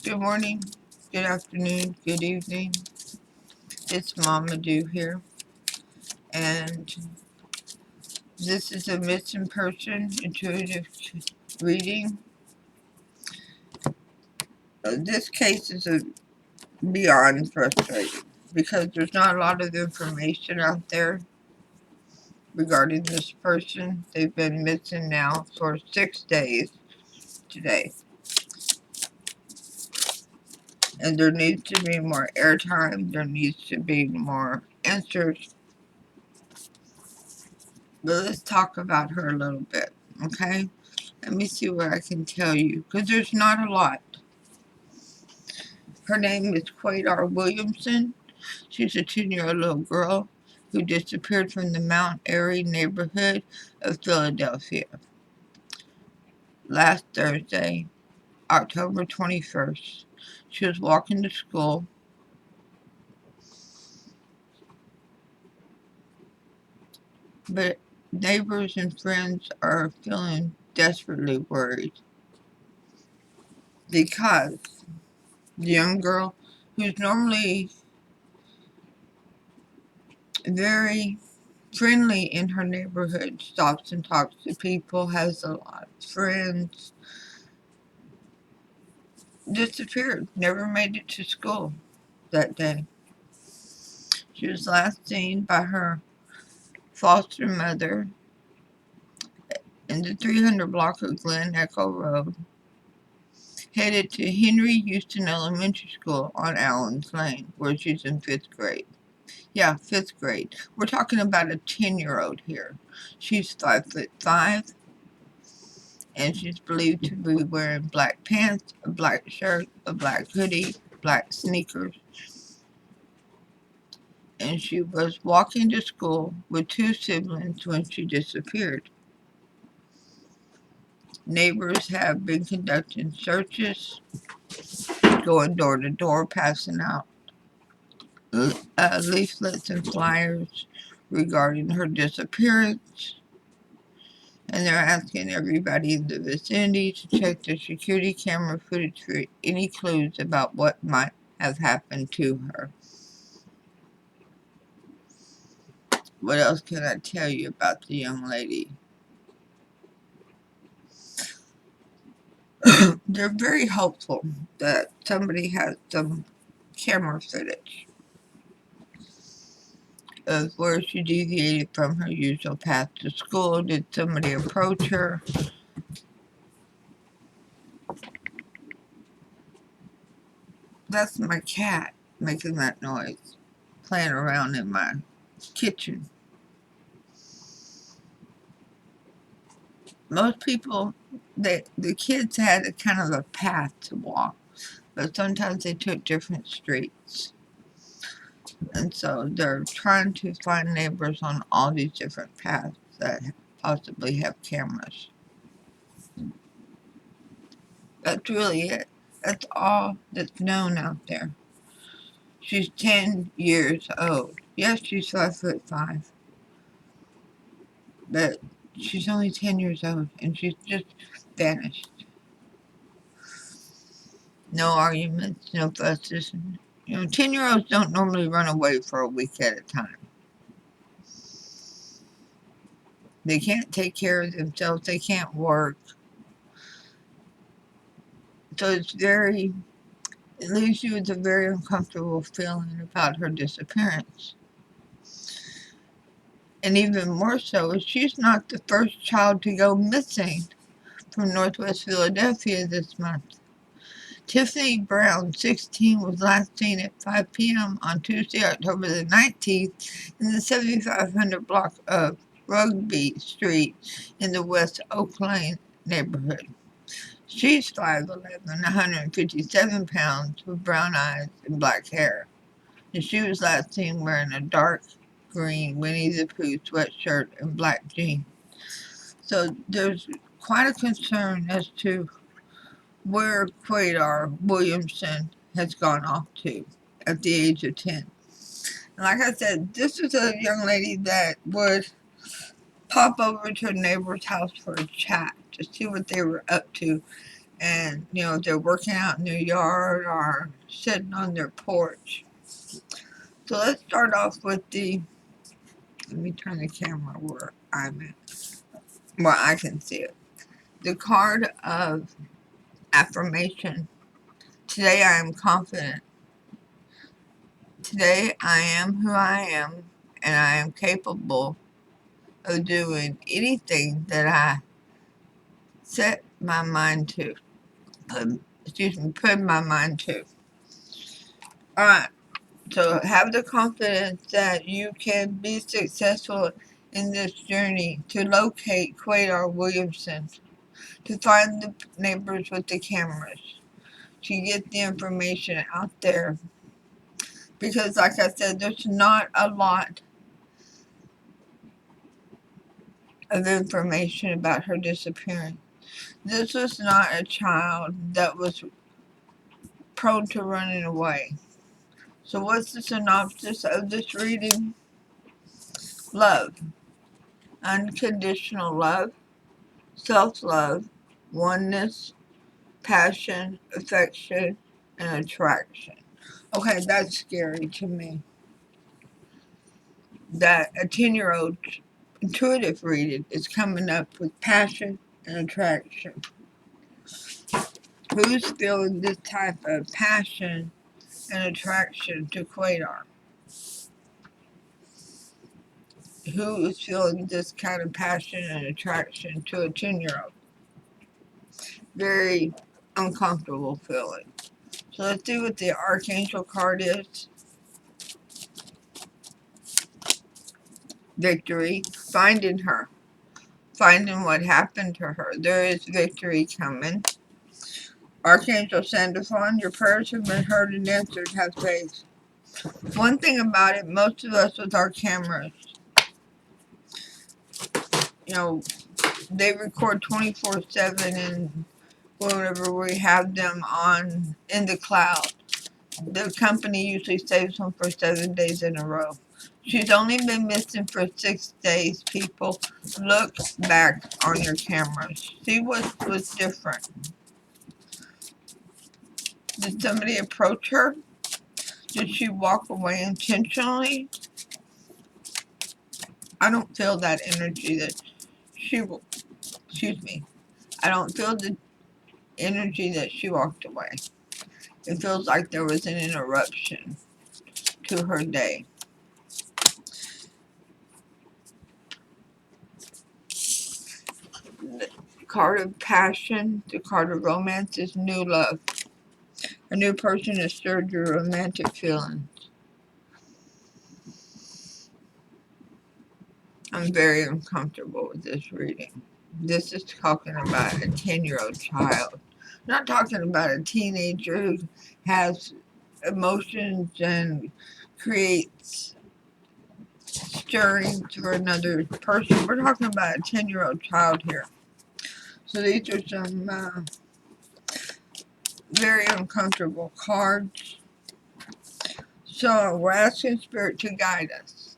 Good morning, good afternoon, good evening. It's Mama Do here, and this is a missing person intuitive reading. This case is beyond frustrating because there's not a lot of information out there regarding this person. They've been missing now for 6 days today, and there needs to be more airtime. There needs to be more answers. But let's talk about her a little bit, okay? Let me see what I can tell you, because there's not a lot. Her name is Qadr Williamson. She's a 10-year-old little girl who disappeared from the Mount Airy neighborhood of Philadelphia last Thursday, October 21st. She was walking to school. But neighbors and friends are feeling desperately worried because the young girl, who's normally very friendly in her neighborhood, stops and talks to people, has a lot of friends, disappeared, never made it to school that day. She was last seen by her foster mother in the 300 block of Glen Echo Road, headed to Henry Houston Elementary School on Allen's Lane, where she's in 5th grade. Yeah, 5th grade. We're talking about a 10-year-old here. She's 5'5", and she's believed to be wearing black pants, a black shirt, a black hoodie, black sneakers. And she was walking to school with 2 siblings when she disappeared. Neighbors have been conducting searches, going door to door, passing out leaflets and flyers regarding her disappearance. And they're asking everybody in the vicinity to check the security camera footage for any clues about what might have happened to her. What else can I tell you about the young lady? They're very hopeful that somebody has some camera footage of where she deviated from her usual path to school. Did somebody approach her? That's my cat making that noise, playing around in my kitchen. Most people, the kids had a kind of a path to walk, but sometimes they took different streets. And so they're trying to find neighbors on all these different paths that possibly have cameras. That's really it. That's all that's known out there. She's 10 years old. Yes, she's 5'5", but she's only 10 years old, and she's just vanished. No arguments, no fusses. 10-year-olds don't normally run away for a week at a time. They can't take care of themselves. They can't work. So it leaves you with a very uncomfortable feeling about her disappearance. And even more so, she's not the first child to go missing from Northwest Philadelphia this month. Trinity Brown, 16, was last seen at 5 p.m. on Tuesday, October the 19th, in the 7500 block of Rugby Street in the West Oak Lane neighborhood. She's 5'11", 157 pounds, with brown eyes and black hair. And she was last seen wearing a dark green Winnie the Pooh sweatshirt and black jeans. So there's quite a concern as to where Qadr Williamson has gone off to at the age of 10. And like I said, this is a young lady that would pop over to a neighbor's house for a chat to see what they were up to and, you know, they're working out in their yard or sitting on their porch. So let's start off with let me turn the camera where I'm at, where I can see it. The card of affirmation. Today I am confident. Today I am who I am, and I am capable of doing anything that I set my mind to. Put my mind to. Alright, so have the confidence that you can be successful in this journey to locate Qadr Williamson, to find the neighbors with the cameras, to get the information out there. Because like I said, there's not a lot of information about her disappearing. This was not a child that was prone to running away. So what's the synopsis of this reading? Love. Unconditional love. Self-love. Oneness. Passion. Affection. And attraction. Okay, that's scary to me. That a 10-year-old intuitive reading is coming up with passion and attraction. Who's feeling this type of passion and attraction to Qadr? Who is feeling this kind of passion and attraction to a 10-year-old? Very uncomfortable feeling. So let's see what the Archangel card is. Victory. Finding her. Finding what happened to her. There is victory coming. Archangel Sandalphon, your prayers have been heard and answered. Have faith. One thing about it, most of us with our cameras, you know, they record 24/7, and whenever we have them on in the cloud, the company usually saves them for 7 days in a row. She's only been missing for 6 days, people. Look back on your cameras. See what was different. Did somebody approach her? Did she walk away intentionally? I don't feel that energy that she will. Excuse me. I don't feel the energy that she walked away. It feels like there was an interruption to her day. The card of passion, the card of romance is new love. A new person has stirred your romantic feelings. I'm very uncomfortable with this reading. This is talking about a 10-year-old child. I'm not talking about a teenager who has emotions and creates stirring for another person. We're talking about a 10-year-old child here. So these are some very uncomfortable cards. So we're asking Spirit to guide us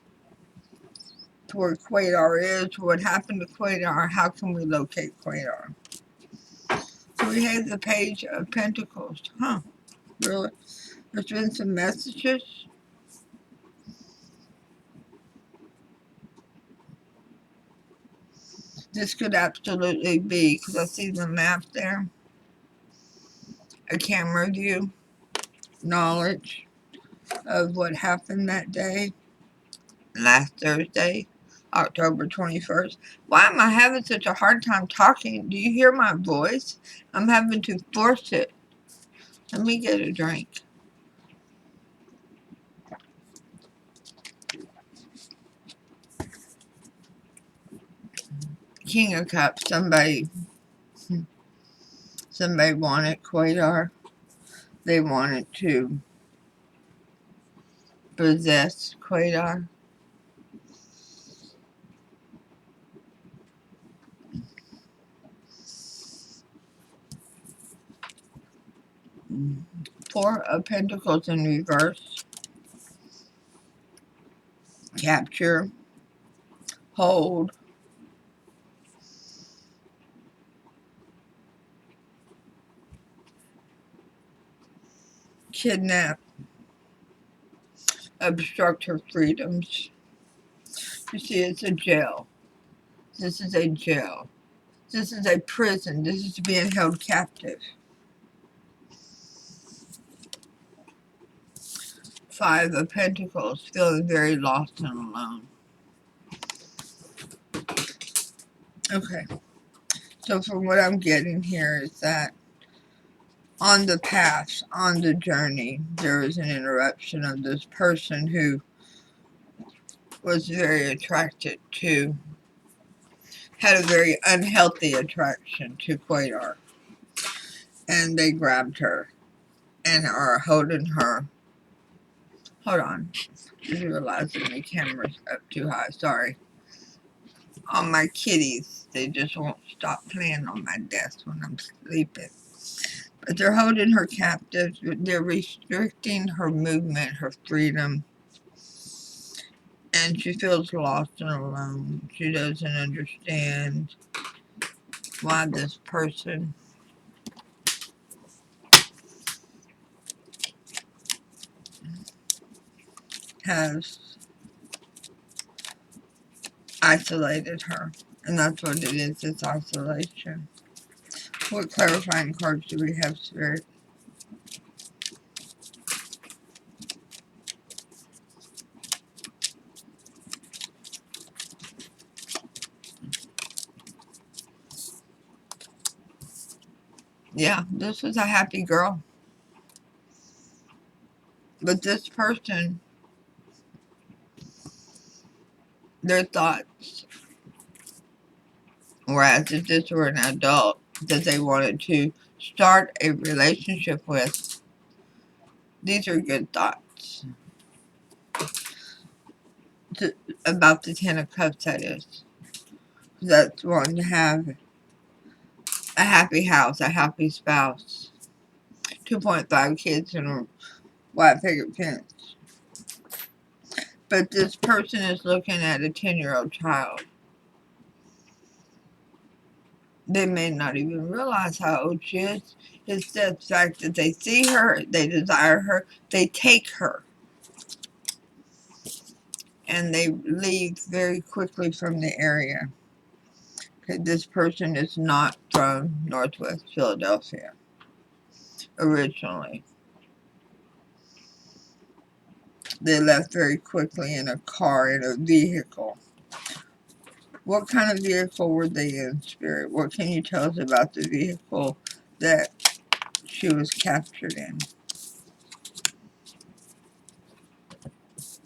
to where Qadr is, what happened to Qadr, how can we locate Qadr. So we have the Page of Pentacles. Huh, really? There's been some messages. This could absolutely be, because I see the map there, a camera view, knowledge of what happened that day, last Thursday, October 21st. Why am I having such a hard time talking? Do you hear my voice? I'm having to force it. Let me get a drink. King of Cups. Somebody wanted Qadr. They wanted to possess Qadr. Four of Pentacles in reverse. Capture. Hold. kidnap, obstruct her freedoms. You see, it's a jail. This is a jail. This is a prison. This is being held captive. 5 of Pentacles, feeling very lost and alone. Okay, so from what I'm getting here is that on the path, on the journey, there is an interruption of this person who was very attracted to, had a very unhealthy attraction to Qadr. And they grabbed her and are holding her. Hold on. I just realized the camera's up too high. Sorry. On my kitties, they just won't stop playing on my desk when I'm sleeping. But they're holding her captive. They're restricting her movement, her freedom. And she feels lost and alone. She doesn't understand why this person has isolated her. And that's what it is, it's isolation. What clarifying cards do we have, Spirit? Yeah, this is a happy girl. But this person, their thoughts, whereas if this were an adult that they wanted to start a relationship with, these are good thoughts. About the 10 of Cups, that is. That's wanting to have a happy house, a happy spouse, 2.5 kids and a white picket fence. But this person is looking at a 10-year-old child. They may not even realize how old she is. It's the fact that they see her, they desire her, they take her. And they leave very quickly from the area. Okay, this person is not from Northwest Philadelphia originally. They left very quickly in a car, in a vehicle. What kind of vehicle were they in, Spirit? What can you tell us about the vehicle that she was captured in?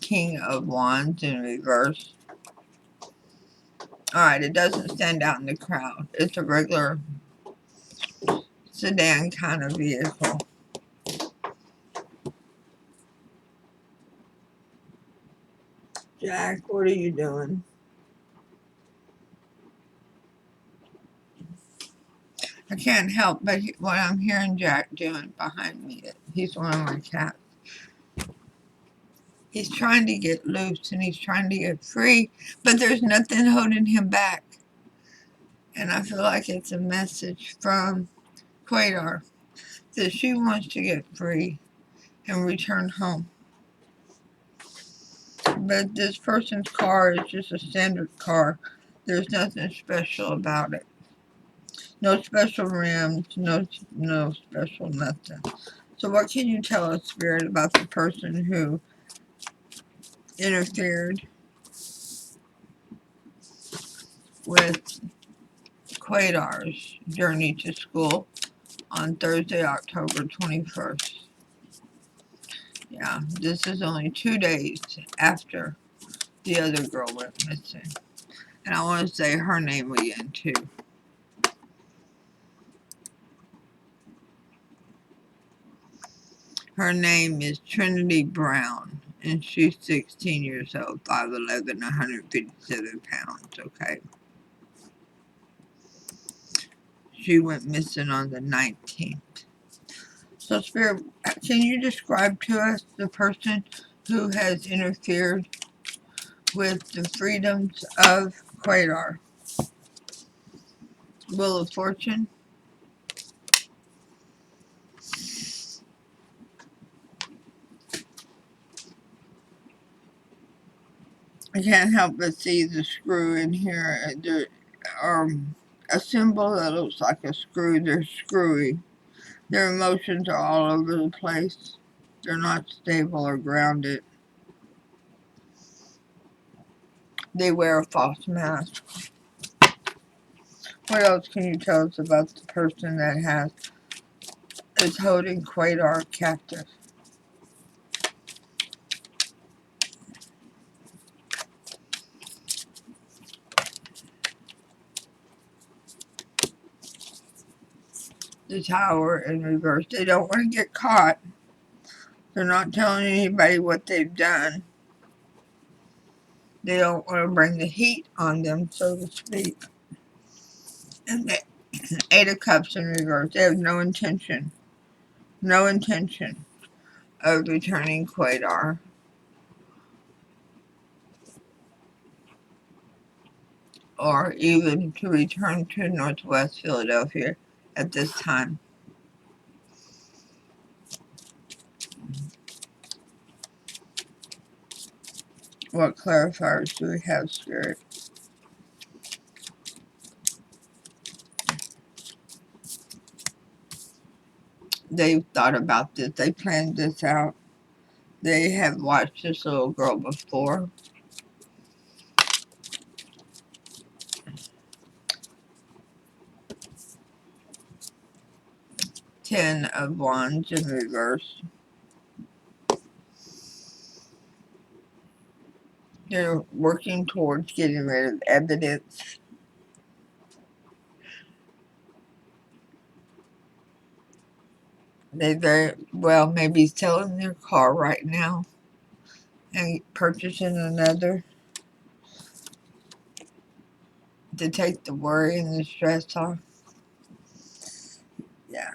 King of Wands in reverse. Alright, it doesn't stand out in the crowd. It's a regular sedan kind of vehicle. Jack, what are you doing? I can't help but what I'm hearing Jack doing behind me. He's one of my cats. He's trying to get loose and he's trying to get free, but there's nothing holding him back. And I feel like it's a message from Qadr that she wants to get free and return home. But this person's car is just a standard car. There's nothing special about it. No special rims, no special nothing. So what can you tell us, Spirit, about the person who interfered with Qadr's journey to school on Thursday, October 21st? Yeah, this is only 2 days after the other girl went missing. And I want to say her name again, too. Her name is Trinity Brown, and she's 16 years old, 5'11", 157 pounds, okay? She went missing on the 19th. So, Spirit, can you describe to us the person who has interfered with the freedoms of Qadr? Wheel of Fortune. I can't help but see the screw in here. There are a symbol that looks like a screw. They're screwy. Their emotions are all over the place. They're not stable or grounded. They wear a false mask. What else can you tell us about the person that is holding Qadr captive? The Tower in reverse. They don't want to get caught. They're not telling anybody what they've done. They don't want to bring the heat on them, so to speak. And the Eight of Cups in reverse. They have no intention of returning Qadr, or even to return to Northwest Philadelphia at this time. What clarifiers do we have, Spirit? They've thought about this. They planned this out. They have watched this little girl before. Ten of Wands in reverse. They're working towards getting rid of evidence. They very well may be selling their car right now and purchasing another to take the worry and the stress off. Yeah.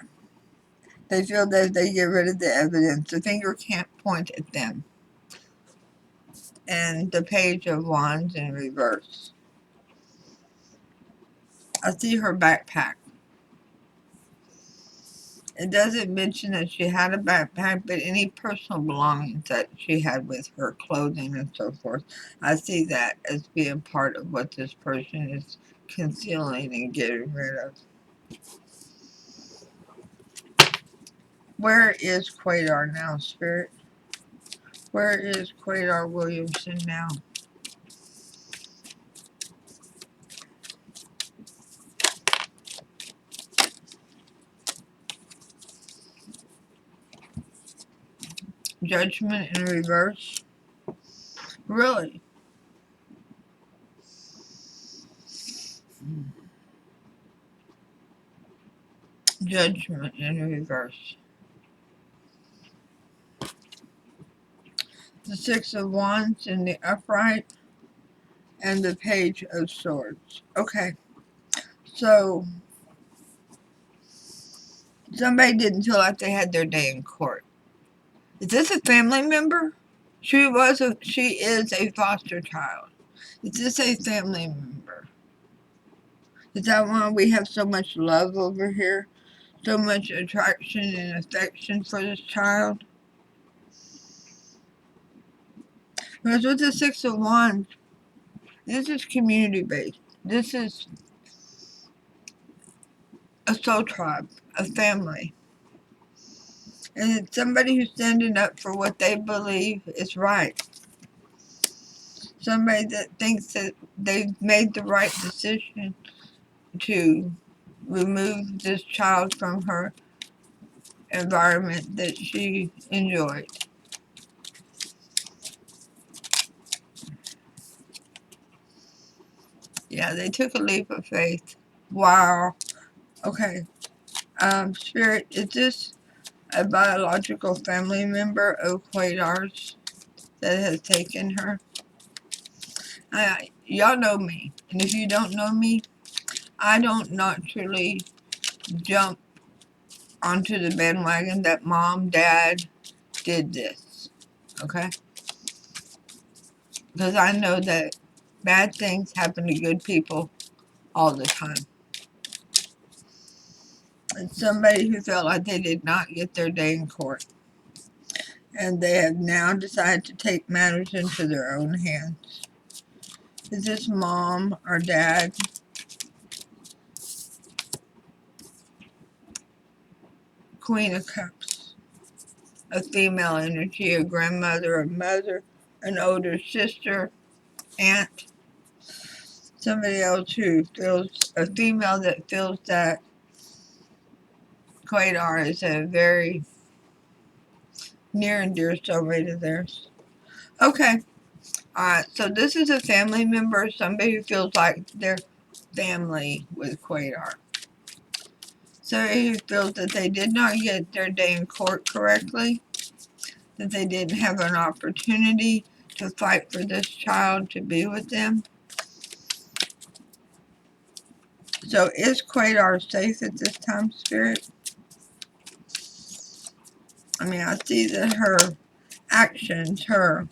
They feel that if they get rid of the evidence, the finger can't point at them. And the Page of Wands in reverse. I see her backpack. It doesn't mention that she had a backpack, but any personal belongings that she had with her, clothing and so forth, I see that as being part of what this person is concealing and getting rid of. Where is Qadr now, Spirit? Where is Qadr Williamson now? Judgment in reverse? Really? Judgment in reverse. The Six of Wands in the upright and the Page of Swords. Okay. So, somebody didn't feel like they had their day in court. Is this a family member? She is a foster child. Is this a family member? Is that why we have so much love over here? So much attraction and affection for this child? Because with the Six of Wands, this is community-based. This is a soul tribe, a family. And it's somebody who's standing up for what they believe is right. Somebody that thinks that they've made the right decision to remove this child from her environment that she enjoyed. Yeah, they took a leap of faith. Wow. Okay. Spirit, is this a biological family member of Qadr's that has taken her? Y'all know me. And if you don't know me, I don't naturally jump onto the bandwagon that mom, dad did this. Okay? Because I know that bad things happen to good people all the time. It's somebody who felt like they did not get their day in court. And they have now decided to take matters into their own hands. Is this mom or dad? Queen of Cups. A female energy, a grandmother, a mother, an older sister, aunt. Somebody else who feels, a female that feels that Qadr is a very near and dear soulmate of theirs. Okay. Alright, so this is a family member, somebody who feels like they're family with Qadr. Somebody who feels that they did not get their day in court correctly, that they didn't have an opportunity to fight for this child to be with them. So is Qadr safe at this time, Spirit? I mean, I see that her actions, her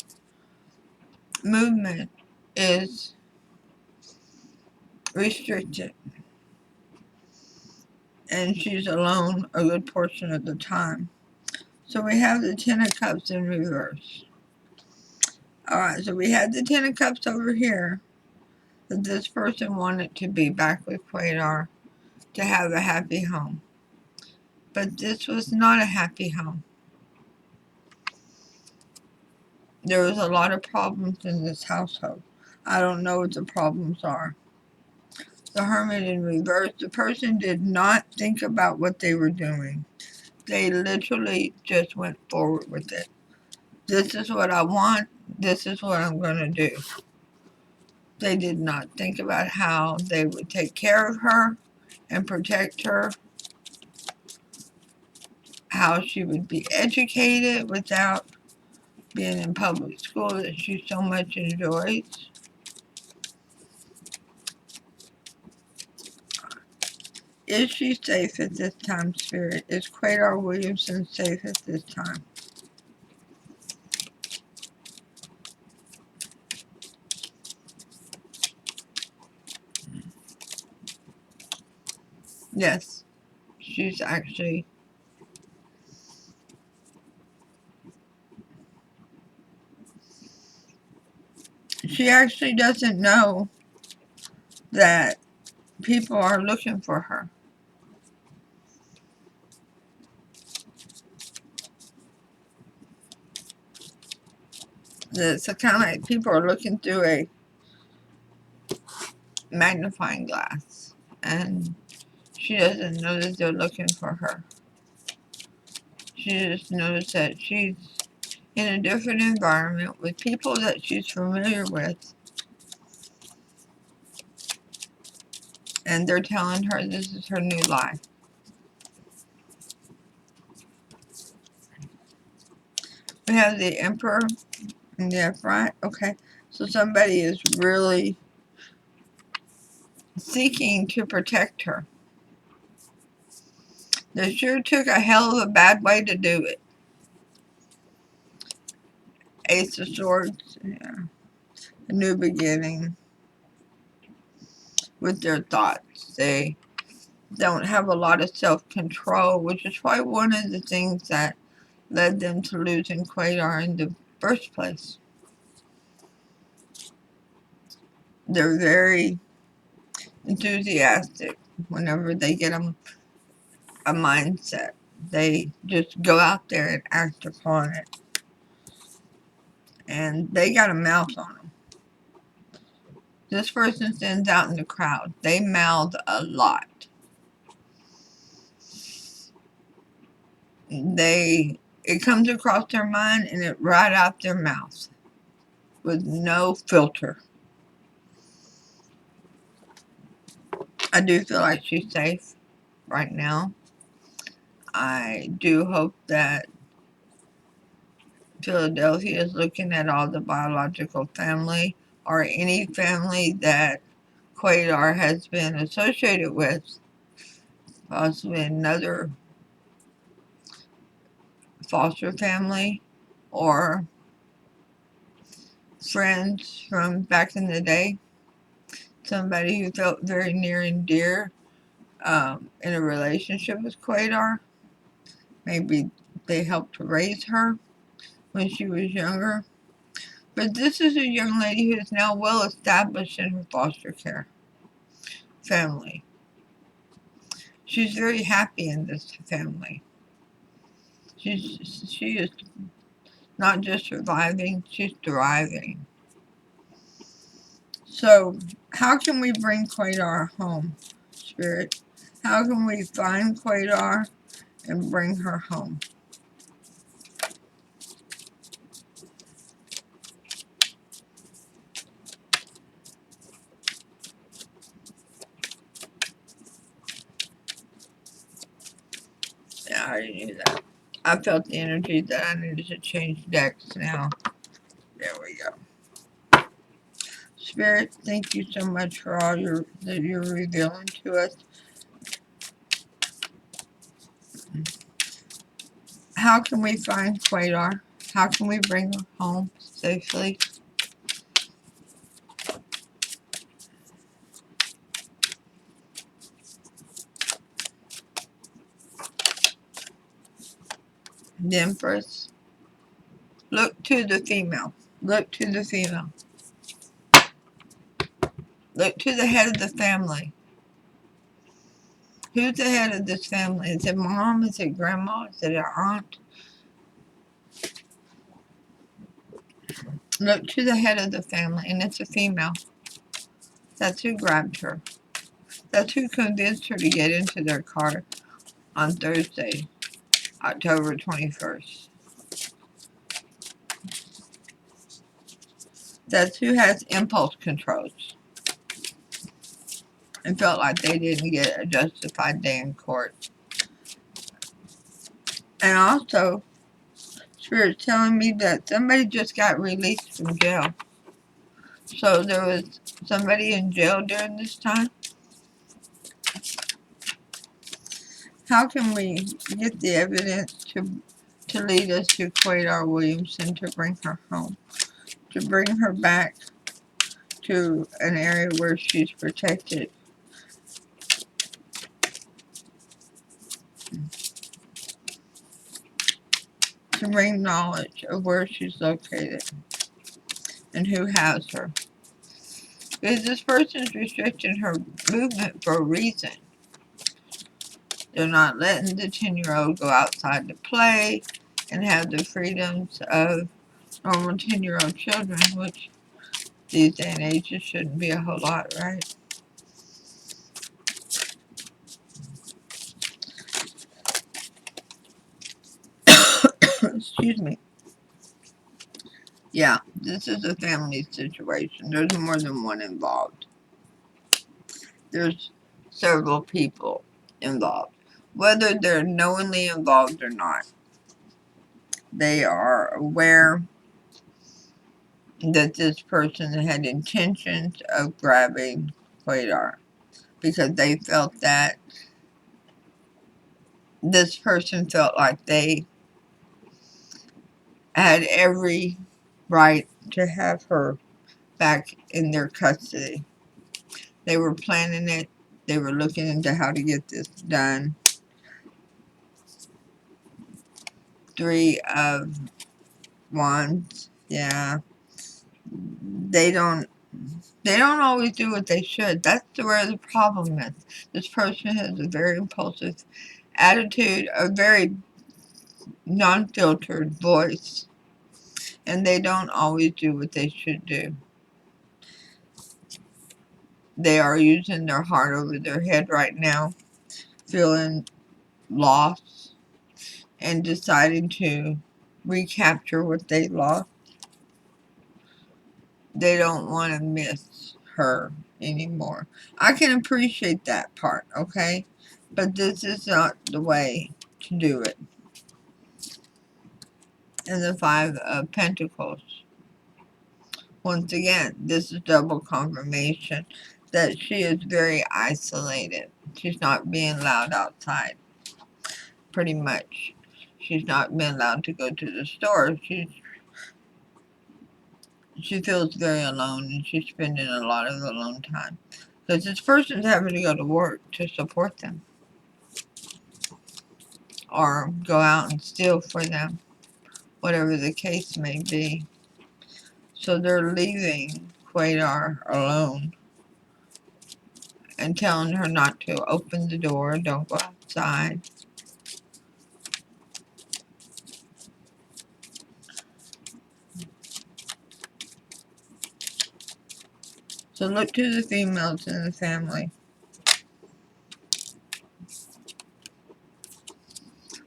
movement is restricted. And she's alone a good portion of the time. So we have the Ten of Cups in reverse. Alright, so we had the Ten of Cups over here. That this person wanted to be back with Qadr to have a happy home. But this was not a happy home. There was a lot of problems in this household. I don't know what the problems are. The Hermit in reverse, the person did not think about what they were doing. They literally just went forward with it. This is what I want. This is what I'm going to do. They did not think about how they would take care of her and protect her, how she would be educated without being in public school that she so much enjoys. Is she safe at this time, Spirit? Is Qadr Williamson safe at this time? Yes, she's actually... She actually doesn't know that people are looking for her. It's kind of like people are looking through a magnifying glass, and she doesn't know that they're looking for her. She just knows that she's in a different environment with people that she's familiar with, and they're telling her this is her new life. We have the Emperor in the upright. Okay, so somebody is really seeking to protect her. They sure took a hell of a bad way to do it. Ace of Swords, yeah. A new beginning with their thoughts. They don't have a lot of self-control, which is probably one of the things that led them to losing Qadr in the first place. They're very enthusiastic whenever they get a mindset. They just go out there and act upon it. And they got a mouth on them. This person stands out in the crowd. They mouth a lot. It comes across their mind and it right out their mouth with no filter. I do feel like she's safe right now. I do hope that Philadelphia is looking at all the biological family or any family that Qadr has been associated with, possibly another foster family or friends from back in the day, somebody who felt very near and dear in a relationship with Qadr. Maybe they helped raise her when she was younger. But this is a young lady who is now well established in her foster care family. She's very happy in this family. She is not just surviving, she's thriving. So, how can we bring Qadr home, Spirit? How can we find Qadr and bring her home? Yeah, I already knew that. I felt the energy that I needed to change decks now. There we go. Spirit, thank you so much for all that you're revealing to us. How can we find Qadr? How can we bring her home safely? The Empress. Look to the female. Look to the female. Look to the head of the family. Who's the head of this family? Is it mom? Is it grandma? Is it her aunt? Look to the head of the family, and it's a female. That's who grabbed her. That's who convinced her to get into their car on Thursday, October 21st. That's who has impulse controls and felt like they didn't get a justified day in court. And also, Spirit's telling me that somebody just got released from jail. So there was somebody in jail during this time. How can we get the evidence to lead us to Qadr Williamson to bring her home? To bring her back to an area where she's protected. To bring knowledge of where she's located and who has her. Because this person's restricting her movement for a reason. They're not letting the 10-year-old go outside to play and have the freedoms of normal 10-year-old children, which these day and ages shouldn't be a whole lot, right? Excuse me. Yeah, this is a family situation. There's more than one involved. There's several people involved. Whether they're knowingly involved or not, they are aware that this person had intentions of grabbing Qadr because they felt that this person felt like they had every right to have her back in their custody. They were planning it. They were looking into how to get this done. 3 of Wands. Yeah. They don't always do what they should. That's where the problem is. This person has a very impulsive attitude, a very non-filtered voice, and they don't always do what they should do. They are using their heart over their head right now, feeling lost, and deciding to recapture what they lost. They don't want to miss her anymore. I can appreciate that part, okay? But this is not the way to do it. And the 5 of Pentacles. Once again, this is double confirmation that she is very isolated. She's not being allowed outside. Pretty much. She's not being allowed to go to the store. She feels very alone, and she's spending a lot of alone time. Because this person's having to go to work to support them. Or go out and steal for them. Whatever the case may be. So they're leaving Qadr alone and telling her not to open the door, don't go outside. So look to the females in the family.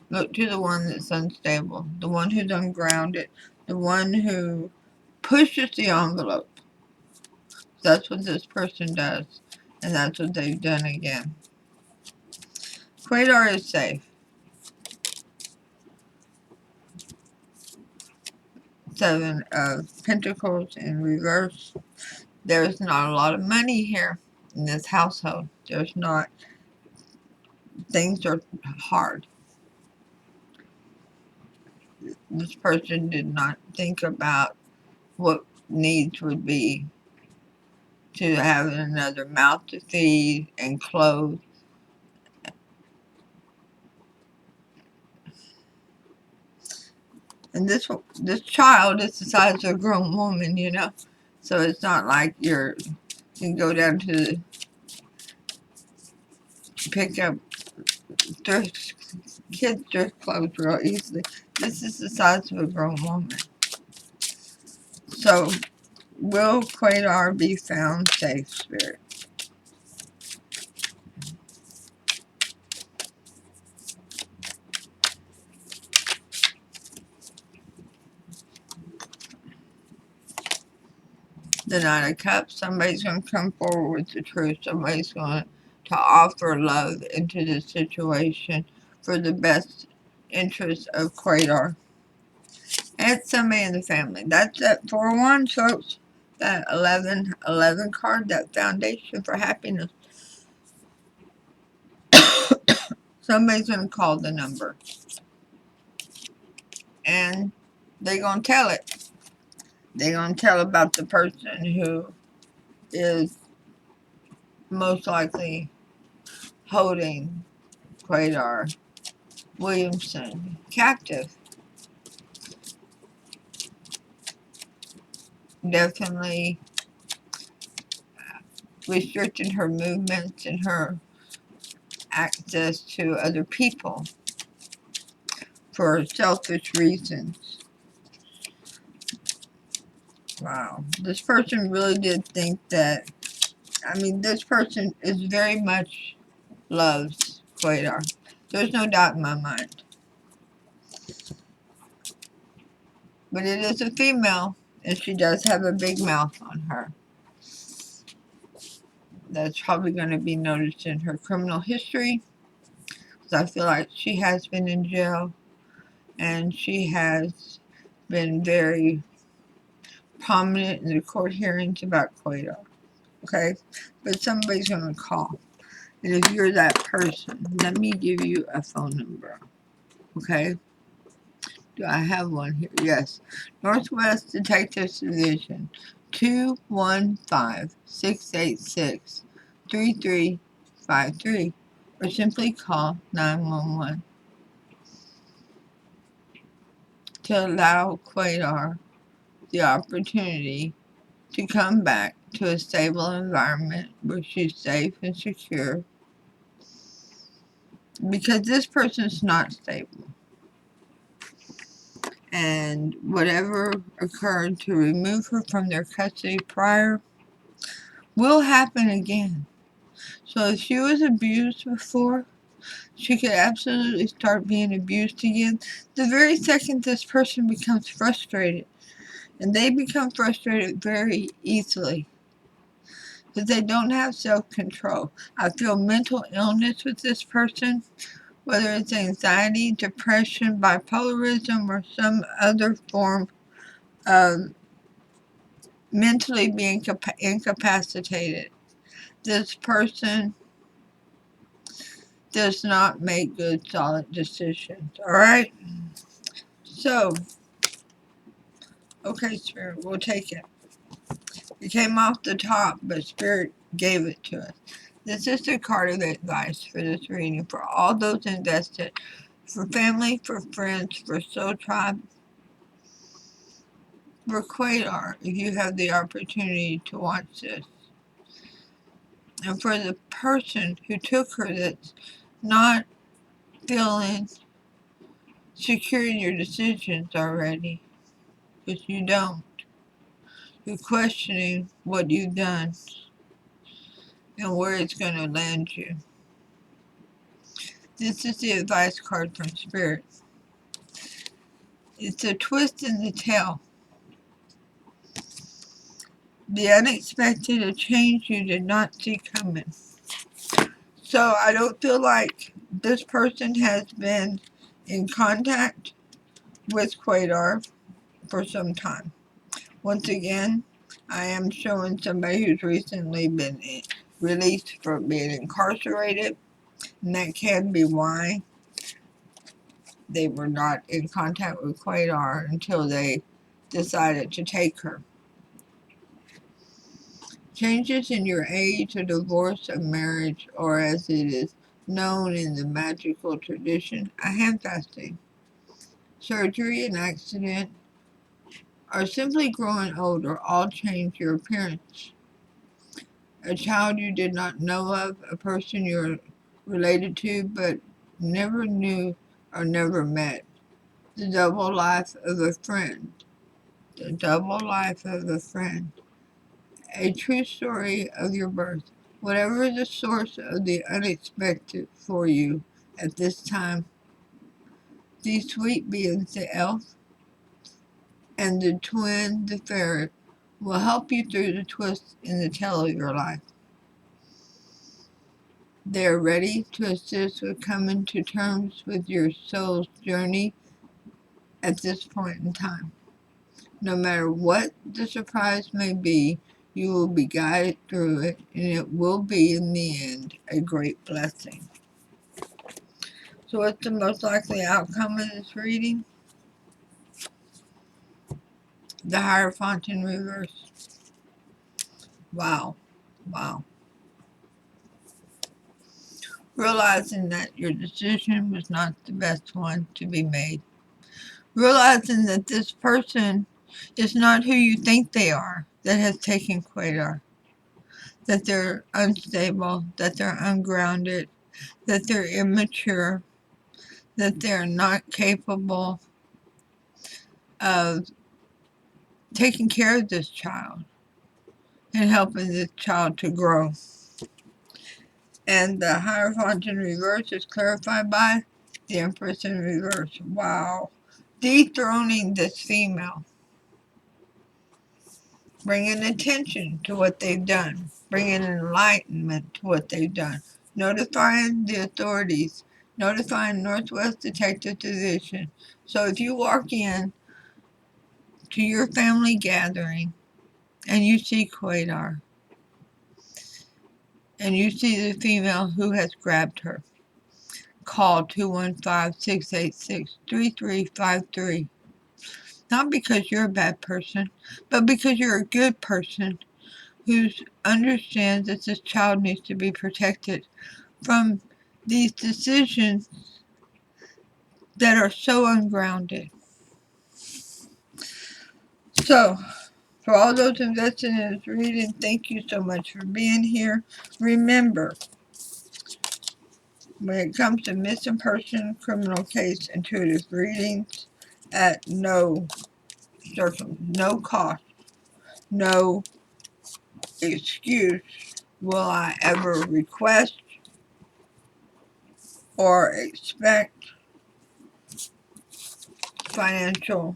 Look to the one that's unstable, the one who's ungrounded, the one who pushes the envelope. That's what this person does, and that's what they've done again. Qadr is safe. 7 of Pentacles in reverse. There's not a lot of money here in this household. There's not. Things are hard. This person did not think about what needs would be to have another mouth to feed and clothes. And this child is the size of a grown woman, you know. So it's not like you can go down to pick up kids' thrift clothes real easily. This is the size of a grown woman. So will Qadr be found safe, Spirit? The Knight of Cups, somebody's going to come forward with the truth. Somebody's going to offer love into the situation for the best interest of Qadr. And it's somebody in the family. That's that 4-1, folks. That 11 card, that foundation for happiness. Somebody's going to call the number. And they're going to tell it. They're going to tell about the person who is most likely holding Qadr Williamson captive. Definitely restricting her movements and her access to other people for selfish reasons. Wow. This person really did think that, I mean, this person is very much loves Qadr. There's no doubt in my mind. But it is a female, and she does have a big mouth on her. That's probably going to be noticed in her criminal history. Because I feel like she has been in jail, and she has been very prominent in the court hearings about Qadr. Okay? But somebody's going to call. And if you're that person, let me give you a phone number. Okay? Do I have one here? Yes. Northwest Detectives Division, 215-686-3353. Or simply call 911 to allow Qadr the opportunity to come back to a stable environment where she's safe and secure. Because this person's not stable. And whatever occurred to remove her from their custody prior will happen again. So if she was abused before, she could absolutely start being abused again. The very second this person becomes frustrated, and they become frustrated very easily, because they don't have self-control. I feel mental illness with this person, whether it's anxiety, depression, bipolarism, or some other form of mentally being incapacitated. This person does not make good, solid decisions. Alright? So, okay, Spirit, we'll take it. It came off the top, but Spirit gave it to us. This is the card of advice for this reading for all those invested, for family, for friends, for soul tribe, for Qadr, if you have the opportunity to watch this. And for the person who took her that's not feeling secure in your decisions already, because you don't. You're questioning what you've done and where it's going to land you. This is the advice card from Spirit. It's a twist in the tail. The unexpected, a change you did not see coming. So I don't feel like this person has been in contact with Qadr for some time. Once again, I am showing somebody who's recently been released from being incarcerated, and that can be why they were not in contact with Qadr until they decided to take her. Changes in your age, a divorce, a marriage, or as it is known in the magical tradition, a hand fasting, surgery, an accident, or simply growing older all change your appearance. A child you did not know of, a person you're related to but never knew or never met. The double life of a friend. The double life of a friend. A true story of your birth. Whatever the source of the unexpected for you at this time, these sweet beings, the elf and the twin, the ferret, will help you through the twists in the tail of your life. They are ready to assist with coming to terms with your soul's journey at this point in time. No matter what the surprise may be, you will be guided through it, and it will be, in the end, a great blessing. So what's the most likely outcome of this reading? The Hierophant in reverse. Wow. Wow. Realizing that your decision was not the best one to be made. Realizing that this person is not who you think they are that has taken Qadr. That they're unstable, that they're ungrounded, that they're immature, that they're not capable of taking care of this child and helping this child to grow. And the Hierophant in reverse is clarified by the Empress in reverse. Wow. Dethroning this female. Bringing attention to what they've done. Bringing enlightenment to what they've done. Notifying the authorities. Notifying Northwest Detective Division. So if you walk in to your family gathering and you see Qadr, and you see the female who has grabbed her, call 215-686-3353. Not because you're a bad person, but because you're a good person who understands that this child needs to be protected from these decisions that are so ungrounded. So, for all those invested in this reading, thank you so much for being here. Remember, when it comes to missing person, criminal case, intuitive readings, at no cost, no excuse will I ever request or expect financial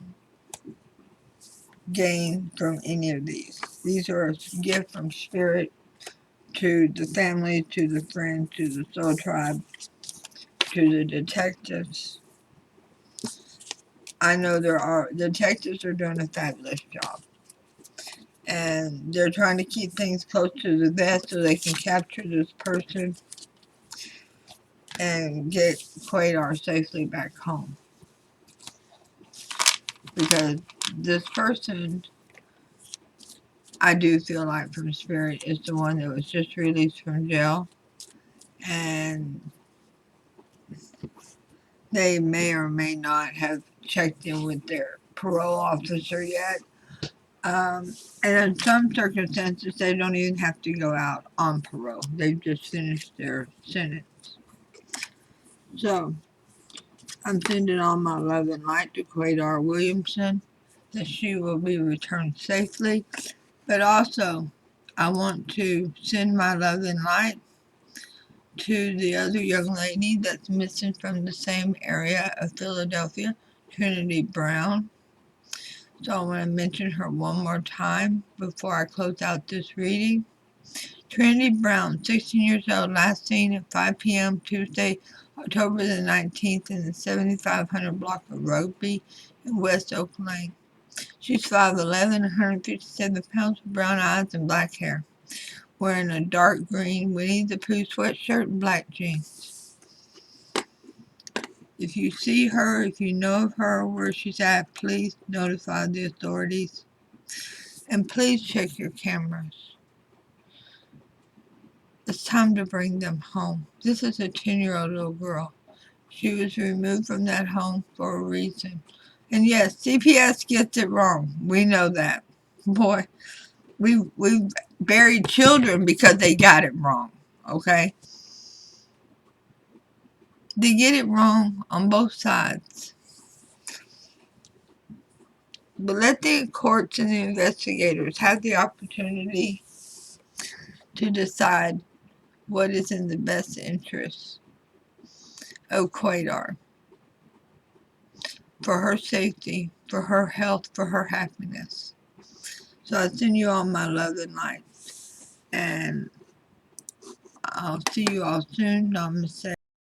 gain from any of these. These are a gift from Spirit to the family, to the friends, to the soul tribe, to the detectives. I know the detectives are doing a fabulous job. And they're trying to keep things close to the vest so they can capture this person and get Qadr safely back home. Because this person, I do feel like from Spirit, is the one that was just released from jail. And they may or may not have checked in with their parole officer yet. And in some circumstances, they don't even have to go out on parole. They've just finished their sentence. So, I'm sending all my love and light to Qadr Williamson, that she will be returned safely. But also, I want to send my love and light to the other young lady that's missing from the same area of Philadelphia, Trinity Brown. So I want to mention her one more time before I close out this reading. Trinity Brown, 16 years old, last seen at 5 p.m. Tuesday, October the 19th in the 7500 block of Rugby in West Oak Lane. She's 5'11", 157 pounds, with brown eyes and black hair, wearing a dark green Winnie the Pooh sweatshirt and black jeans. If you see her, if you know of her, where she's at, please notify the authorities. And please check your cameras. It's time to bring them home. This is a 10-year-old little girl. She was removed from that home for a reason. And yes, CPS gets it wrong. We know that. Boy, we've buried children because they got it wrong, okay? They get it wrong on both sides. But let the courts and the investigators have the opportunity to decide what is in the best interest of Qadr, for her safety, for her health, for her happiness. So I send you all my love and light. And I'll see you all soon. Namaste.